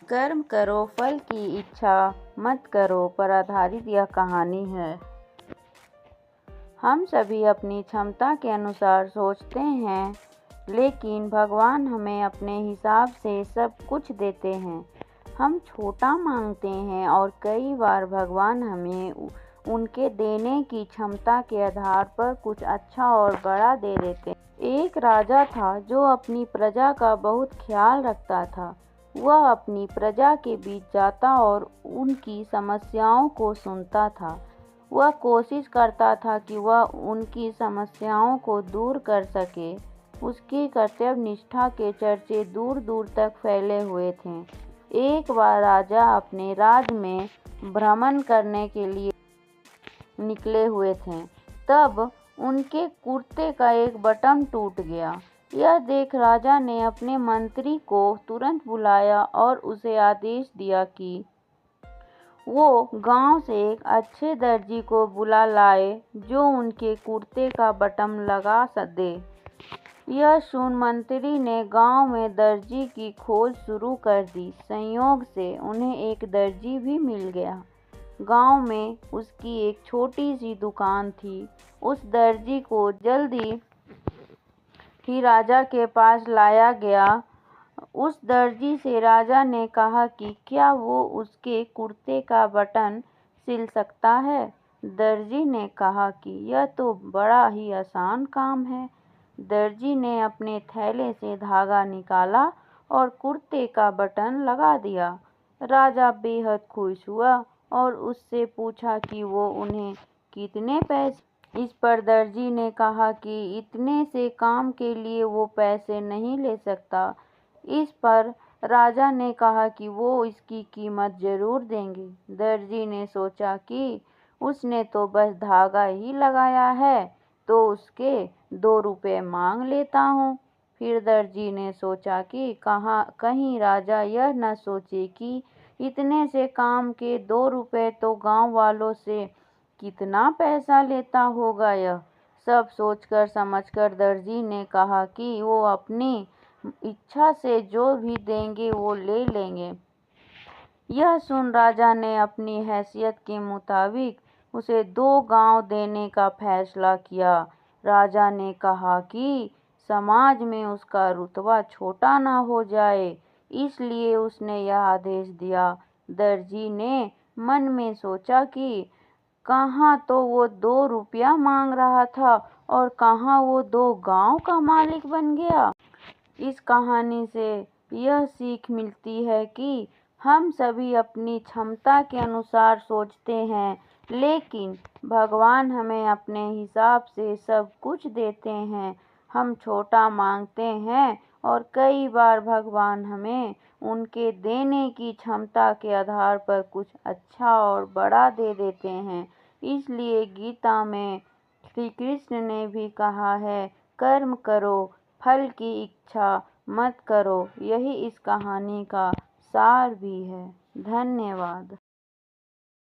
कर्म करो फल की इच्छा मत करो पर आधारित यह कहानी है। हम सभी अपनी क्षमता के अनुसार सोचते हैं, लेकिन भगवान हमें अपने हिसाब से सब कुछ देते हैं। हम छोटा मांगते हैं और कई बार भगवान हमें उनके देने की क्षमता के आधार पर कुछ अच्छा और बड़ा दे देते हैं। एक राजा था जो अपनी प्रजा का बहुत ख्याल रखता था। वह अपनी प्रजा के बीच जाता और उनकी समस्याओं को सुनता था। वह कोशिश करता था कि वह उनकी समस्याओं को दूर कर सके। उसकी कर्तव्य निष्ठा के चर्चे दूर दूर तक फैले हुए थे। एक बार राजा अपने राज्य में भ्रमण करने के लिए निकले हुए थे। तब उनके कुर्ते का एक बटन टूट गया। यह देख राजा ने अपने मंत्री को तुरंत बुलाया और उसे आदेश दिया कि वो गांव से एक अच्छे दर्जी को बुला लाए जो उनके कुर्ते का बटन लगा दे। यह सुन मंत्री ने गांव में दर्जी की खोज शुरू कर दी। संयोग से उन्हें एक दर्जी भी मिल गया। गांव में उसकी एक छोटी सी दुकान थी। उस दर्जी को जल्दी ही राजा के पास लाया गया। उस दर्जी से राजा ने कहा कि क्या वो उसके कुर्ते का बटन सिल सकता है। दर्जी ने कहा कि यह तो बड़ा ही आसान काम है। दर्जी ने अपने थैले से धागा निकाला और कुर्ते का बटन लगा दिया। राजा बेहद खुश हुआ और उससे पूछा कि वो उन्हें कितने पैसे। इस पर दर्जी ने कहा कि इतने से काम के लिए वो पैसे नहीं ले सकता। इस पर राजा ने कहा कि वो इसकी कीमत जरूर देंगे। दर्जी ने सोचा कि उसने तो बस धागा ही लगाया है, तो उसके 2 रुपये मांग लेता हूँ। फिर दर्जी ने सोचा कि कहीं राजा यह न सोचे कि इतने से काम के 2 रुपये तो गांव वालों से कितना पैसा लेता होगा। यह सब सोचकर समझकर दर्जी ने कहा कि वो अपनी इच्छा से जो भी देंगे वो ले लेंगे। यह सुन राजा ने अपनी हैसियत के मुताबिक उसे 2 गांव देने का फैसला किया। राजा ने कहा कि समाज में उसका रुतबा छोटा न हो जाए, इसलिए उसने यह आदेश दिया। दर्जी ने मन में सोचा कि कहाँ तो वो 2 रुपया मांग रहा था और कहाँ वो 2 गांव का मालिक बन गया। इस कहानी से यह सीख मिलती है कि हम सभी अपनी क्षमता के अनुसार सोचते हैं, लेकिन भगवान हमें अपने हिसाब से सब कुछ देते हैं। हम छोटा मांगते हैं और कई बार भगवान हमें उनके देने की क्षमता के आधार पर कुछ अच्छा और बड़ा दे देते हैं। इसलिए गीता में श्री कृष्ण ने भी कहा है, कर्म करो फल की इच्छा मत करो। यही इस कहानी का सार भी है। धन्यवाद।